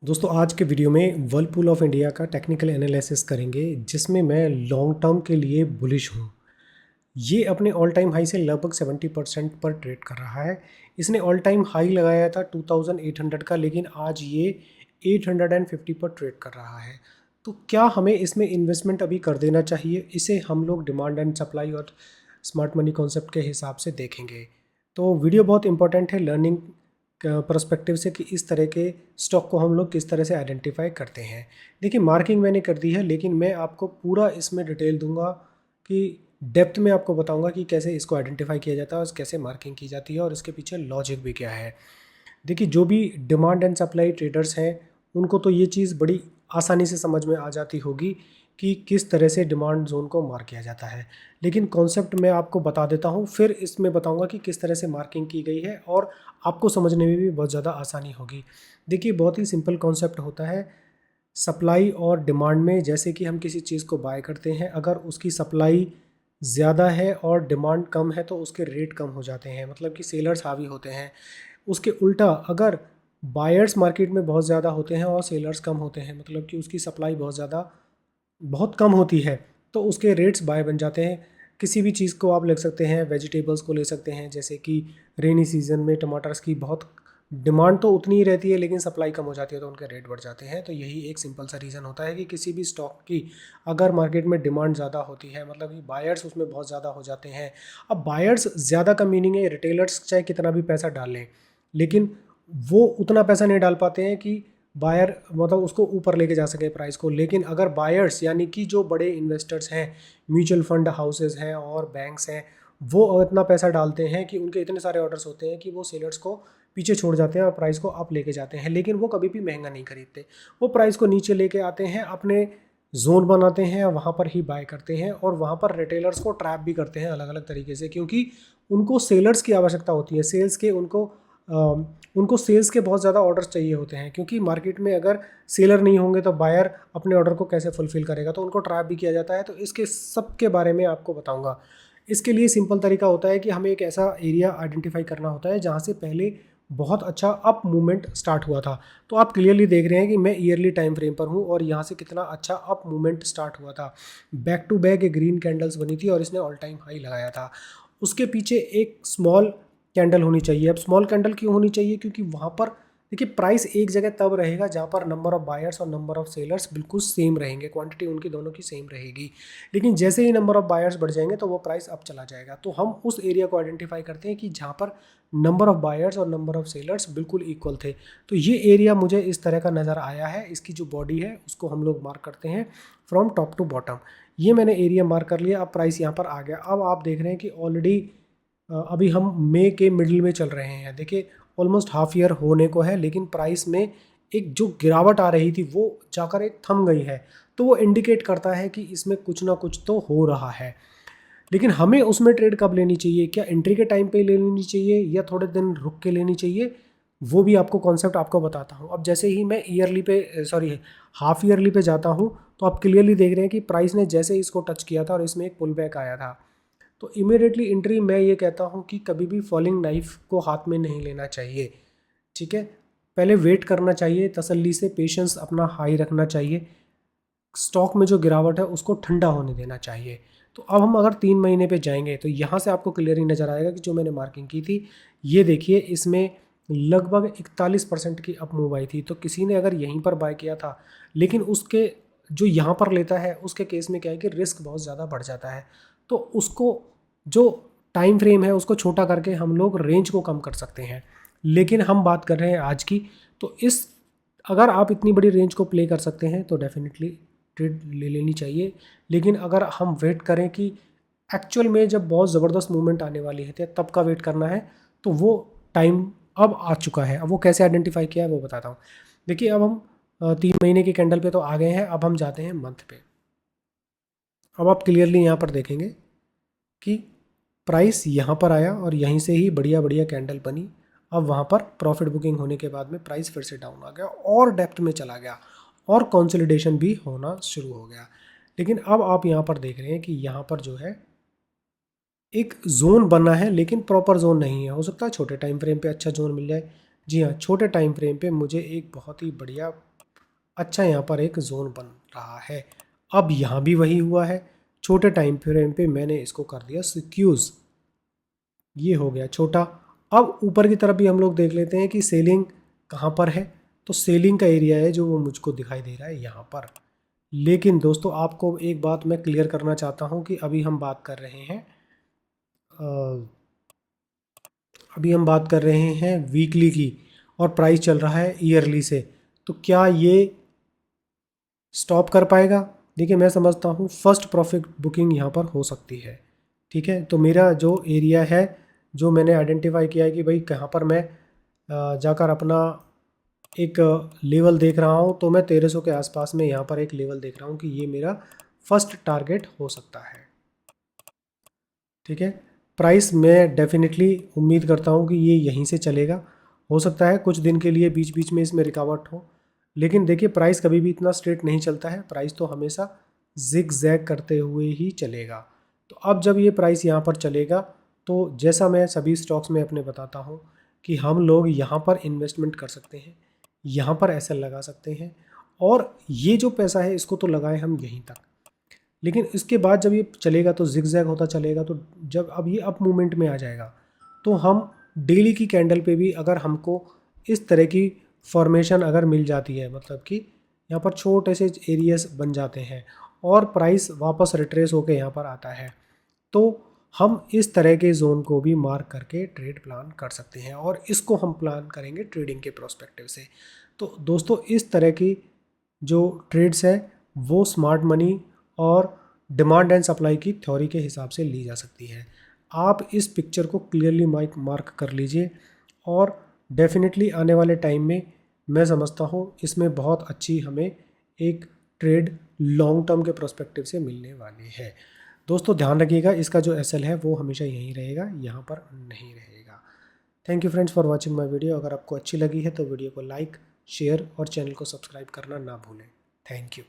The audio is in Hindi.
दोस्तों आज के वीडियो में वर्लपूल ऑफ इंडिया का टेक्निकल एनालिसिस करेंगे जिसमें मैं लॉन्ग टर्म के लिए बुलिश हूँ। ये अपने ऑल टाइम हाई से लगभग 70% पर ट्रेड कर रहा है। इसने ऑल टाइम हाई लगाया था 2800 का, लेकिन आज ये 850 पर ट्रेड कर रहा है। तो क्या हमें इसमें इन्वेस्टमेंट अभी कर देना चाहिए? इसे हम लोग डिमांड एंड सप्लाई और स्मार्ट मनी कॉन्सेप्ट के हिसाब से देखेंगे। तो वीडियो बहुत इंपॉर्टेंट है लर्निंग पर्सपेक्टिव से कि इस तरह के स्टॉक को हम लोग किस तरह से आइडेंटिफाई करते हैं। देखिए, मार्किंग मैंने कर दी है, लेकिन मैं आपको पूरा इसमें डिटेल दूंगा कि डेप्थ में आपको बताऊंगा कि कैसे इसको आइडेंटिफाई किया जाता है और कैसे मार्किंग की जाती है और इसके पीछे लॉजिक भी क्या है। देखिए, जो भी डिमांड एंड सप्लाई ट्रेडर्स हैं उनको तो ये चीज़ बड़ी आसानी से समझ में आ जाती होगी कि किस तरह से डिमांड जोन को मार्क किया जाता है, लेकिन कॉन्सेप्ट मैं आपको बता देता हूँ, फिर इसमें बताऊँगा कि किस तरह से मार्किंग की गई है और आपको समझने में भी बहुत ज़्यादा आसानी होगी। देखिए, बहुत ही सिंपल कॉन्सेप्ट होता है सप्लाई और डिमांड में। जैसे कि हम किसी चीज़ को बाय करते हैं, अगर उसकी सप्लाई ज़्यादा है और डिमांड कम है तो उसके रेट कम हो जाते हैं, मतलब कि सेलर्स हावी होते हैं। उसके उल्टा अगर बायर्स मार्केट में बहुत ज़्यादा होते हैं और सेलर्स कम होते हैं, मतलब कि उसकी सप्लाई बहुत कम होती है, तो उसके रेट्स बाय बन जाते हैं। किसी भी चीज़ को आप ले सकते हैं, वेजिटेबल्स को ले सकते हैं, जैसे कि रेनी सीजन में टमाटर्स की बहुत डिमांड तो उतनी ही रहती है लेकिन सप्लाई कम हो जाती है तो उनके रेट बढ़ जाते हैं। तो यही एक सिंपल सा रीज़न होता है कि किसी भी स्टॉक की अगर मार्केट में डिमांड ज़्यादा होती है, मतलब कि बायर्स उसमें बहुत ज़्यादा हो जाते हैं। अब बायर्स ज़्यादा का मीनिंग है रिटेलर्स चाहे कितना भी पैसा डाल लें, लेकिन वो उतना पैसा नहीं डाल पाते हैं कि बायर मतलब उसको ऊपर लेके जा सके प्राइस को। लेकिन अगर बायर्स यानी कि जो बड़े इन्वेस्टर्स हैं, म्यूचुअल फंड हाउसेज हैं और बैंक्स हैं, वो इतना पैसा डालते हैं कि उनके इतने सारे ऑर्डर्स होते हैं कि वो सेलर्स को पीछे छोड़ जाते हैं और प्राइस को अप लेके जाते हैं। लेकिन वो कभी भी महंगा नहीं खरीदते, वो प्राइस को नीचे लेके आते हैं, अपने जोन बनाते हैं, वहाँ पर ही बाय करते हैं और वहाँ पर रिटेलर्स को ट्रैप भी करते हैं अलग अलग तरीके से, क्योंकि उनको सेलर्स की आवश्यकता होती है। सेल्स के उनको सेल्स के बहुत ज़्यादा ऑर्डर्स चाहिए होते हैं, क्योंकि मार्केट में अगर सेलर नहीं होंगे तो बायर अपने ऑर्डर को कैसे फुलफिल करेगा, तो उनको ट्रैप भी किया जाता है। तो इसके सब के बारे में आपको बताऊंगा। इसके लिए सिंपल तरीका होता है कि हमें एक ऐसा एरिया आइडेंटिफाई करना होता है जहाँ से पहले बहुत अच्छा अप मूवमेंट स्टार्ट हुआ था। तो आप क्लियरली देख रहे हैं कि मैं ईयरली टाइम फ्रेम पर हूँ और यहाँ से कितना अच्छा अप मूवमेंट स्टार्ट हुआ था। बैक टू बैक एक ग्रीन कैंडल्स बनी थी और इसने ऑल टाइम हाई लगाया था। उसके पीछे एक स्मॉल कैंडल होनी चाहिए। अब स्मॉल कैंडल क्यों होनी चाहिए? क्योंकि वहाँ पर देखिए, प्राइस एक जगह तब रहेगा जहाँ पर नंबर ऑफ बायर्स और नंबर ऑफ सेलर्स बिल्कुल सेम रहेंगे, क्वांटिटी उनकी दोनों की सेम रहेगी। लेकिन जैसे ही नंबर ऑफ बायर्स बढ़ जाएंगे तो वो प्राइस अप चला जाएगा। तो हम उस एरिया को आइडेंटिफाई करते हैं कि जहाँ पर नंबर ऑफ बायर्स और नंबर ऑफ सेलर्स बिल्कुल इक्वल थे। तो ये एरिया मुझे इस तरह का नज़र आया है। इसकी जो बॉडी है उसको हम लोग मार्क करते हैं फ्रॉम टॉप टू बॉटम। ये मैंने एरिया मार्क कर लिया। अब प्राइस यहाँ पर आ गया। अब आप देख रहे हैं कि ऑलरेडी अभी हम मई के मिडिल में चल रहे हैं। देखिए, ऑलमोस्ट हाफ ईयर होने को है, लेकिन प्राइस में एक जो गिरावट आ रही थी वो जाकर एक थम गई है। तो वो इंडिकेट करता है कि इसमें कुछ ना कुछ तो हो रहा है। लेकिन हमें उसमें ट्रेड कब लेनी चाहिए? क्या एंट्री के टाइम पे ले लेनी चाहिए या थोड़े दिन रुक के लेनी चाहिए? वो भी आपको कॉन्सेप्ट आपको बताता हूँ। अब जैसे ही मैं हाफ ईयरली पे जाता हूँ, तो आप क्लियरली देख रहे हैं कि प्राइस ने जैसे ही इसको टच किया था और इसमें एक पुल बैक आया था, तो इमीडिएटली एंट्री मैं ये कहता हूँ कि कभी भी फॉलिंग नाइफ को हाथ में नहीं लेना चाहिए। ठीक है, पहले वेट करना चाहिए, तसल्ली से पेशेंस अपना हाई रखना चाहिए। स्टॉक में जो गिरावट है उसको ठंडा होने देना चाहिए। तो अब हम अगर 3 महीने पे जाएंगे तो यहाँ से आपको क्लियरली नज़र आएगा कि जो मैंने मार्किंग की थी, ये देखिए, इसमें लगभग 41% की अप मूव आई थी। तो किसी ने अगर यहीं पर बाय किया था, लेकिन उसके जो यहाँ पर लेता है उसके केस में क्या है कि रिस्क बहुत ज़्यादा बढ़ जाता है। तो उसको जो टाइम फ्रेम है उसको छोटा करके हम लोग रेंज को कम कर सकते हैं। लेकिन हम बात कर रहे हैं आज की। तो इस अगर आप इतनी बड़ी रेंज को प्ले कर सकते हैं तो डेफिनेटली ट्रेड ले लेनी चाहिए। लेकिन अगर हम वेट करें कि एक्चुअल में जब बहुत ज़बरदस्त मूवमेंट आने वाली है तब का वेट करना है, तो वो टाइम अब आ चुका है। अब वो कैसे आइडेंटिफाई किया है वो बताता हूँ। देखिए, अब हम 3 महीने की कैंडल पे तो आ गए हैं। अब हम जाते हैं मंथ पे। अब आप क्लियरली यहाँ पर देखेंगे कि प्राइस यहाँ पर आया और यहीं से ही बढ़िया बढ़िया कैंडल बनी। अब वहाँ पर प्रॉफिट बुकिंग होने के बाद में प्राइस फिर से डाउन आ गया और डेप्थ में चला गया और कंसोलिडेशन भी होना शुरू हो गया। लेकिन अब आप यहाँ पर देख रहे हैं कि यहाँ पर जो है एक जोन बना है, लेकिन प्रॉपर जोन नहीं है। हो सकता है छोटे टाइम फ्रेम पे अच्छा जोन मिल जाए। जी हाँ, छोटे टाइम फ्रेम पे मुझे एक बहुत ही बढ़िया अच्छा यहाँ पर एक जोन बन रहा है। अब यहाँ भी वही हुआ है, छोटे टाइम फ्रेम पे मैंने इसको कर दिया सिक्यूज, ये हो गया छोटा। अब ऊपर की तरफ भी हम लोग देख लेते हैं कि सेलिंग कहाँ पर है। तो सेलिंग का एरिया है जो वो मुझको दिखाई दे रहा है यहाँ पर। लेकिन दोस्तों आपको एक बात मैं क्लियर करना चाहता हूँ कि अभी हम बात कर रहे हैं वीकली की, और प्राइस चल रहा है ईयरली से। तो क्या ये स्टॉप कर पाएगा? देखिए मैं समझता हूँ फर्स्ट प्रॉफिट बुकिंग यहाँ पर हो सकती है। ठीक है, तो मेरा जो एरिया है, जो मैंने आइडेंटिफाई किया है कि भाई कहाँ पर मैं जाकर अपना एक लेवल देख रहा हूँ, तो मैं 1300 के आसपास में यहाँ पर एक लेवल देख रहा हूँ कि ये मेरा फर्स्ट टारगेट हो सकता है। ठीक है, प्राइस मैं डेफिनेटली उम्मीद करता हूँ कि ये यहीं से चलेगा। हो सकता है कुछ दिन के लिए बीच बीच में इसमें रिकावट हो, लेकिन देखिए प्राइस कभी भी इतना स्ट्रेट नहीं चलता है, प्राइस तो हमेशा जिग जैग करते हुए ही चलेगा। तो अब जब ये प्राइस यहाँ पर चलेगा, तो जैसा मैं सभी स्टॉक्स में अपने बताता हूँ कि हम लोग यहाँ पर इन्वेस्टमेंट कर सकते हैं, यहाँ पर एसएल लगा सकते हैं, और ये जो पैसा है इसको तो लगाएं हम यहीं तक। लेकिन इसके बाद जब ये चलेगा तो जिगजैग होता चलेगा, तो जब अब ये अप मूवमेंट में आ जाएगा, तो हम डेली की कैंडल पे भी अगर हमको इस तरह की फॉर्मेशन अगर मिल जाती है, मतलब कि यहाँ पर छोटे से एरियाज बन जाते हैं और प्राइस वापस रिट्रेस होकर यहाँ पर आता है, तो हम इस तरह के जोन को भी मार्क करके ट्रेड प्लान कर सकते हैं, और इसको हम प्लान करेंगे ट्रेडिंग के प्रोस्पेक्टिव से। तो दोस्तों इस तरह की जो ट्रेड्स है वो स्मार्ट मनी और डिमांड एंड सप्लाई की थ्योरी के हिसाब से ली जा सकती है। आप इस पिक्चर को क्लियरली मार्क कर लीजिए, और डेफिनेटली आने वाले टाइम में मैं समझता हूँ इसमें बहुत अच्छी हमें एक ट्रेड लॉन्ग टर्म के प्रोस्पेक्टिव से मिलने वाली है। दोस्तों ध्यान रखिएगा, इसका जो एसएल है वो हमेशा यहीं रहेगा, यहाँ पर नहीं रहेगा। Thank you friends for watching my video. अगर आपको अच्छी लगी है तो वीडियो को लाइक, शेयर और चैनल को सब्सक्राइब करना ना भूलें। Thank you.